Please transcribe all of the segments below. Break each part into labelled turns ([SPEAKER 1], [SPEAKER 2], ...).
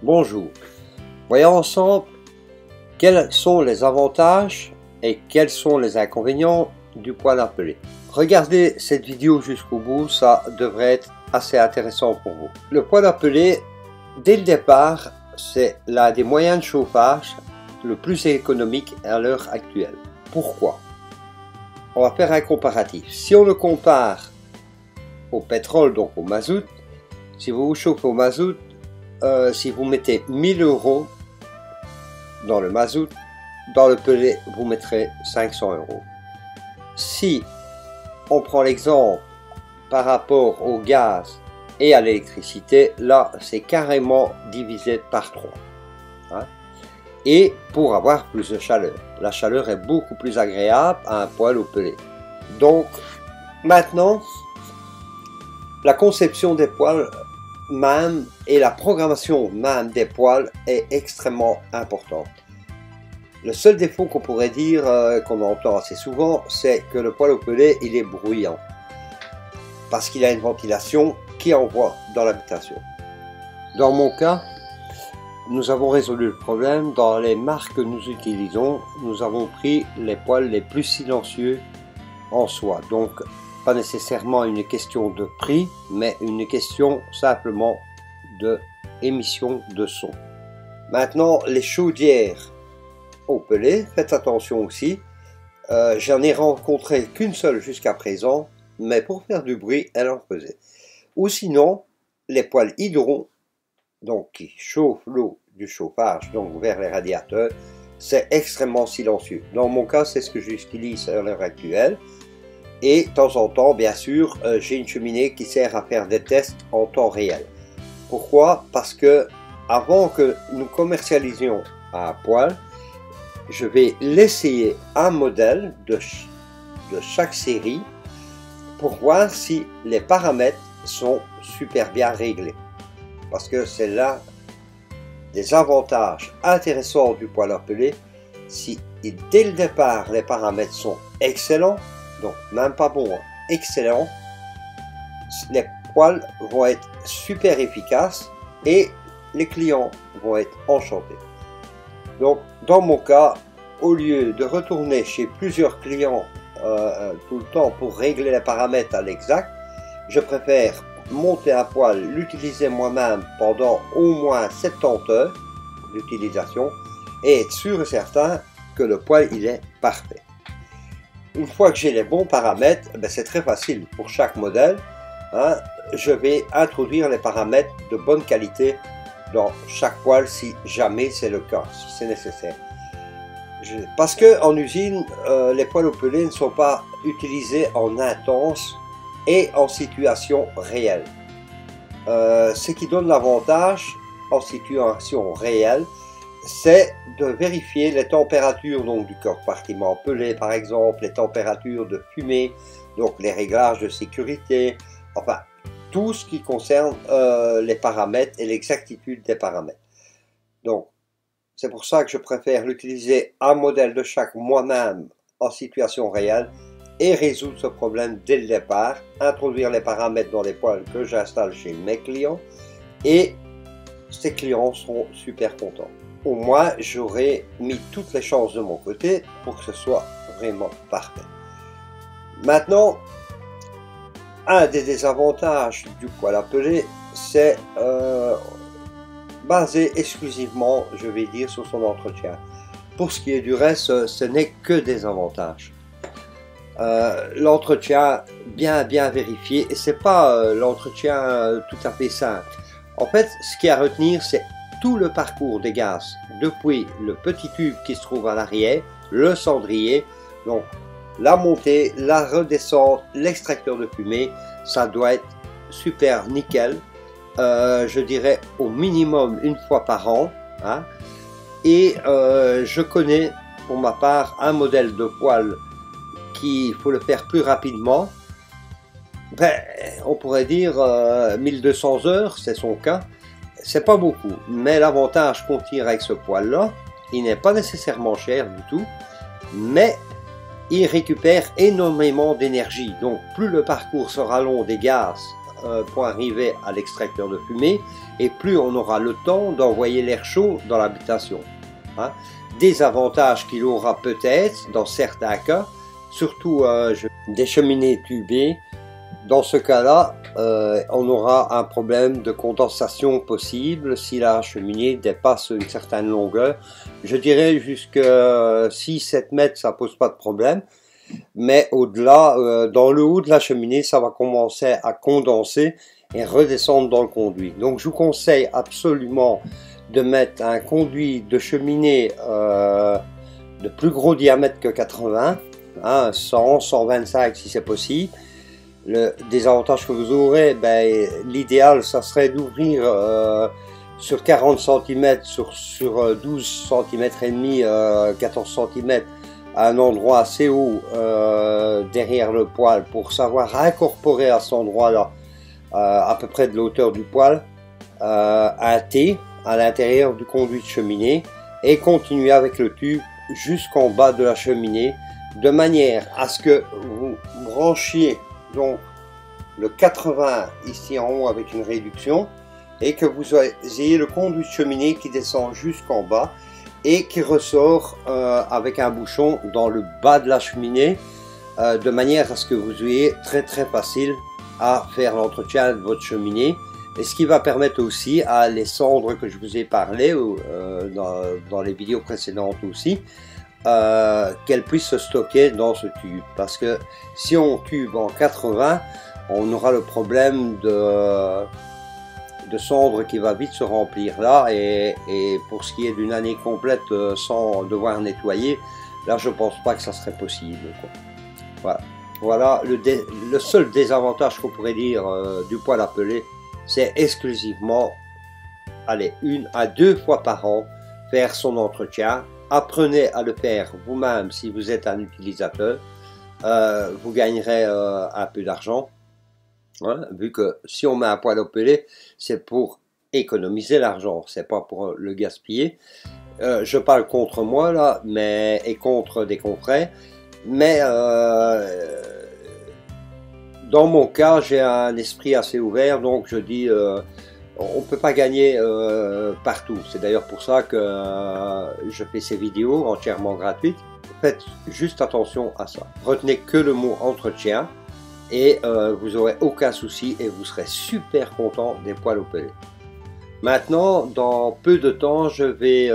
[SPEAKER 1] Bonjour, voyons ensemble quels sont les avantages et quels sont les inconvénients du poêle à peler. Regardez cette vidéo jusqu'au bout, ça devrait être assez intéressant pour vous. Le poêle à peler, dès le départ, c'est l'un des moyens de chauffage le plus économique à l'heure actuelle. Pourquoi? On va faire un comparatif. Si on le compare au pétrole, donc au mazout, si vous vous chauffez au mazout, si vous mettez 1000 € dans le mazout, dans le pellet, vous mettrez 500 €. Si on prend l'exemple par rapport au gaz et à l'électricité, là, c'est carrément divisé par 3. Et pour avoir plus de chaleur. La chaleur est beaucoup plus agréable à un poêle au pellet. Donc, maintenant, la conception des poêles même et la programmation même des poêles est extrêmement importante. Le seul défaut qu'on pourrait dire, qu'on entend assez souvent, c'est que le poêle au pellet, il est bruyant. Parce qu'il a une ventilation qui envoie dans l'habitation. Dans mon cas, nous avons résolu le problème. Dans les marques que nous utilisons, nous avons pris les poêles les plus silencieux en soi. Donc, pas nécessairement une question de prix, mais une question simplement de émission de son. Maintenant, les chaudières au pellet, faites attention aussi. J'en ai rencontré qu'une seule jusqu'à présent, mais pour faire du bruit, elle en faisait. Ou sinon, les poêles hydro, donc qui chauffent l'eau du chauffage, donc vers les radiateurs, c'est extrêmement silencieux. Dans mon cas, c'est ce que j'utilise à l'heure actuelle. Et de temps en temps, bien sûr, j'ai une cheminée qui sert à faire des tests en temps réel. Pourquoi? Parce que avant que nous commercialisions un poêle, je vais l'essayer un modèle de chaque série pour voir si les paramètres sont super bien réglés. Parce que c'est là des avantages intéressants du poêle à peler. Si dès le départ les paramètres sont excellents, donc même pas bons, excellents, les poêles vont être super efficaces et les clients vont être enchantés. Donc dans mon cas, au lieu de retourner chez plusieurs clients tout le temps pour régler les paramètres à l'exact, je préfère monter un poêle, l'utiliser moi-même pendant au moins 70 heures d'utilisation et être sûr et certain que le poêle il est parfait. Une fois que j'ai les bons paramètres, c'est très facile pour chaque modèle. Je vais introduire les paramètres de bonne qualité dans chaque poêle si jamais c'est le cas, si c'est nécessaire. Parce que en usine, les poêles au pellet ne sont pas utilisés en intense et en situation réelle. Ce qui donne l'avantage en situation réelle, c'est de vérifier les températures donc, du compartiment pelé par exemple, les températures de fumée, donc les réglages de sécurité, enfin tout ce qui concerne les paramètres et l'exactitude des paramètres. Donc c'est pour ça que je préfère l'utiliser un modèle de chaque moi-même en situation réelle et résoudre ce problème dès le départ, introduire les paramètres dans les poêles que j'installe chez mes clients et ces clients seront super contents. Au moins, j'aurai mis toutes les chances de mon côté pour que ce soit vraiment parfait. Maintenant, un des désavantages du poêle à peler, c'est basé exclusivement, je vais dire, sur son entretien. Pour ce qui est du reste, ce n'est que des avantages. L'entretien bien vérifié, et c'est pas l'entretien tout à fait simple. En fait, ce qu'il y a à retenir, c'est tout le parcours des gaz, depuis le petit tube qui se trouve à l'arrière, le cendrier, donc la montée, la redescente, l'extracteur de fumée, ça doit être super nickel, je dirais au minimum une fois par an, et je connais pour ma part un modèle de poêle qu'il faut le faire plus rapidement, on pourrait dire 1200 heures, c'est son cas. C'est pas beaucoup, mais l'avantage qu'on tire avec ce poêle là, il n'est pas nécessairement cher du tout, mais il récupère énormément d'énergie. Donc plus le parcours sera long des gaz pour arriver à l'extracteur de fumée, et plus on aura le temps d'envoyer l'air chaud dans l'habitation. Hein. Des avantages qu'il aura peut-être dans certains cas, surtout des cheminées tubées. Dans ce cas-là, on aura un problème de condensation possible si la cheminée dépasse une certaine longueur. Je dirais jusqu'à 6-7 mètres, ça pose pas de problème. Mais au-delà, dans le haut de la cheminée, ça va commencer à condenser et redescendre dans le conduit. Donc je vous conseille absolument de mettre un conduit de cheminée de plus gros diamètre que 80, hein, 100, 125 si c'est possible. Le désavantage que vous aurez, ben, l'idéal, ça serait d'ouvrir sur 40 cm, sur 12 cm et demi, 14 cm, à un endroit assez haut derrière le poêle pour savoir incorporer à cet endroit-là, à peu près de l'auteur du poêle, un T à l'intérieur du conduit de cheminée et continuer avec le tube jusqu'en bas de la cheminée, de manière à ce que vous branchiez donc le 80 ici en haut avec une réduction et que vous ayez le conduit de cheminée qui descend jusqu'en bas et qui ressort avec un bouchon dans le bas de la cheminée de manière à ce que vous ayez très facile à faire l'entretien de votre cheminée, et ce qui va permettre aussi à les cendres que je vous ai parlé dans les vidéos précédentes aussi, qu'elles puissent se stocker dans ce tube, parce que si on tube en 80, on aura le problème de cendre qui va vite se remplir là, et pour ce qui est d'une année complète sans devoir nettoyer, là je pense pas que ça serait possible, quoi. Voilà le seul désavantage qu'on pourrait dire du poêle à peler, c'est exclusivement, allez, 1 à 2 fois par an faire son entretien. Apprenez à le faire vous-même si vous êtes un utilisateur, vous gagnerez un peu d'argent, hein, vu que si on met un poêle à peler, c'est pour économiser l'argent, c'est pas pour le gaspiller. Je parle contre moi là, mais et contre des confrères, mais dans mon cas, j'ai un esprit assez ouvert, donc je dis on ne peut pas gagner partout. C'est d'ailleurs pour ça que je fais ces vidéos entièrement gratuites. Faites juste attention à ça. Retenez que le mot entretien et vous n'aurez aucun souci et vous serez super content des poêles au pellet. Maintenant, dans peu de temps, je vais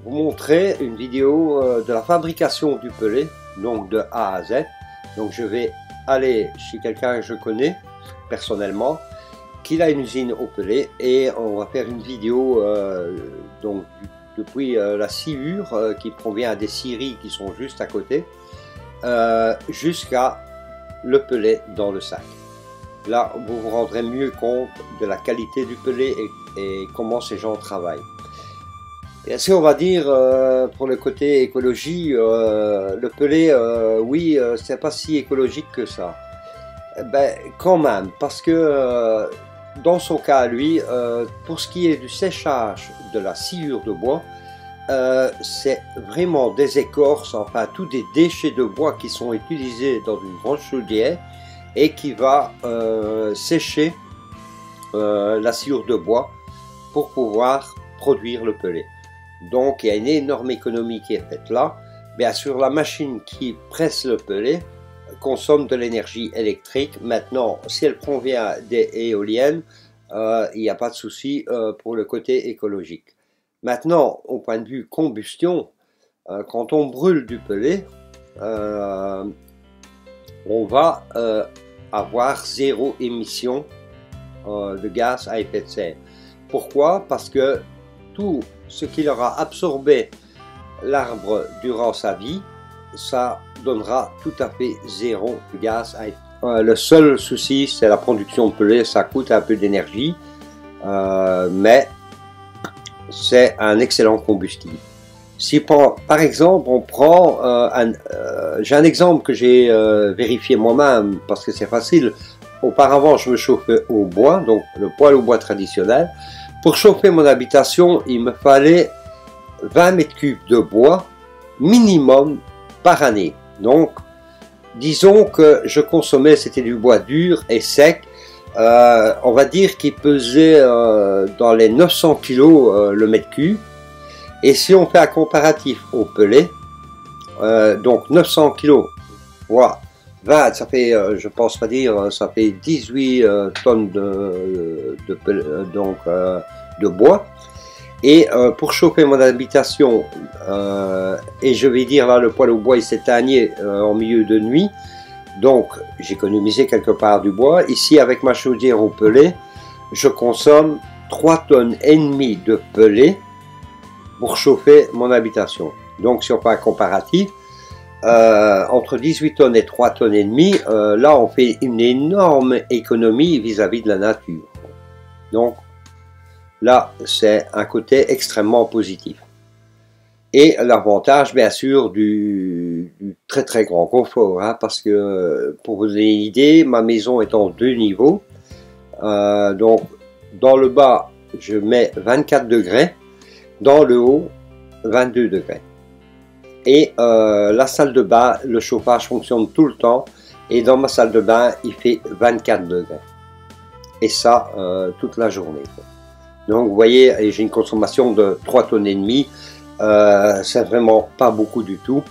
[SPEAKER 1] vous montrer une vidéo de la fabrication du pellet, donc de A à Z. Donc je vais aller chez quelqu'un que je connais personnellement, qui a une usine au pellet, et on va faire une vidéo donc depuis la sciure qui provient des scieries qui sont juste à côté, jusqu'à le pellet dans le sac. Là, vous vous rendrez mieux compte de la qualité du pellet et comment ces gens travaillent. Et si on va dire pour le côté écologie, le pellet, oui, c'est pas si écologique que ça. Ben, quand même, parce que dans son cas à lui, pour ce qui est du séchage de la sciure de bois, c'est vraiment des écorces, enfin tous des déchets de bois qui sont utilisés dans une grande chaudière et qui va sécher la sciure de bois pour pouvoir produire le pellet. Donc il y a une énorme économie qui est faite là. Bien sûr, la machine qui presse le pellet consomme de l'énergie électrique. Maintenant, si elle provient des éoliennes, il n'y a pas de souci pour le côté écologique. Maintenant, au point de vue combustion, quand on brûle du pellet, on va avoir 0 émission de gaz à effet de serre. Pourquoi? Parce que tout ce qu'il aura absorbé l'arbre durant sa vie, ça donnera tout à fait 0 gaz à effet de serre. Le seul souci, c'est la production de pellet, ça coûte un peu d'énergie, mais c'est un excellent combustible. Si par exemple on prend, j'ai un exemple que j'ai vérifié moi-même parce que c'est facile. Auparavant je me chauffais au bois, donc le poêle au bois traditionnel. Pour chauffer mon habitation, il me fallait 20 mètres cubes de bois minimum par année. Donc disons que je consommais, c'était du bois dur et sec, on va dire qu'il pesait dans les 900 kg le mètre cube. Et si on fait un comparatif au pellet, donc 900 kg, voilà, 20, ça fait, je pense pas dire, ça fait 18 tonnes de bois. Et pour chauffer mon habitation, et je vais dire là, le poêle au bois il s'éteignait en milieu de nuit, donc j'économisais quelque part du bois. Ici, avec ma chaudière au pellet, je consomme 3 tonnes et demie de pellet pour chauffer mon habitation. Donc si on fait un comparatif, entre 18 tonnes et 3 tonnes et demie, là on fait une énorme économie vis-à-vis de la nature. Donc là c'est un côté extrêmement positif. Et l'avantage bien sûr du très très grand confort, hein, parce que pour vous donner une idée, ma maison est en 2 niveaux. Donc dans le bas je mets 24 degrés, dans le haut 22 degrés. Et la salle de bain, le chauffage fonctionne tout le temps, et dans ma salle de bain il fait 24 degrés, et ça toute la journée. Donc vous voyez, j'ai une consommation de 3 tonnes et demie, c'est vraiment pas beaucoup du tout.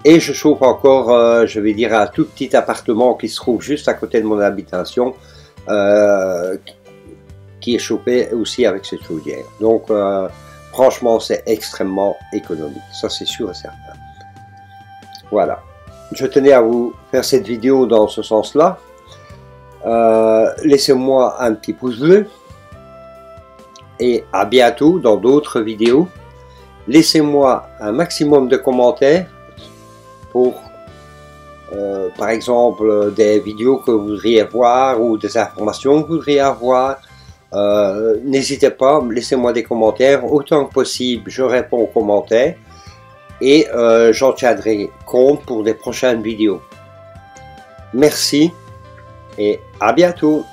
[SPEAKER 1] Et je chauffe encore, je vais dire, un tout petit appartement qui se trouve juste à côté de mon habitation, qui est chauffé aussi avec cette chaudière. Donc franchement c'est extrêmement économique, ça c'est sûr et certain. Voilà, je tenais à vous faire cette vidéo dans ce sens là. Laissez-moi un petit pouce bleu et à bientôt dans d'autres vidéos. Laissez-moi un maximum de commentaires pour par exemple des vidéos que vous voudriez voir ou des informations que vous voudriez avoir. N'hésitez pas, laissez-moi des commentaires, autant que possible je réponds aux commentaires, et j'en tiendrai compte pour des prochaines vidéos. Merci et à bientôt.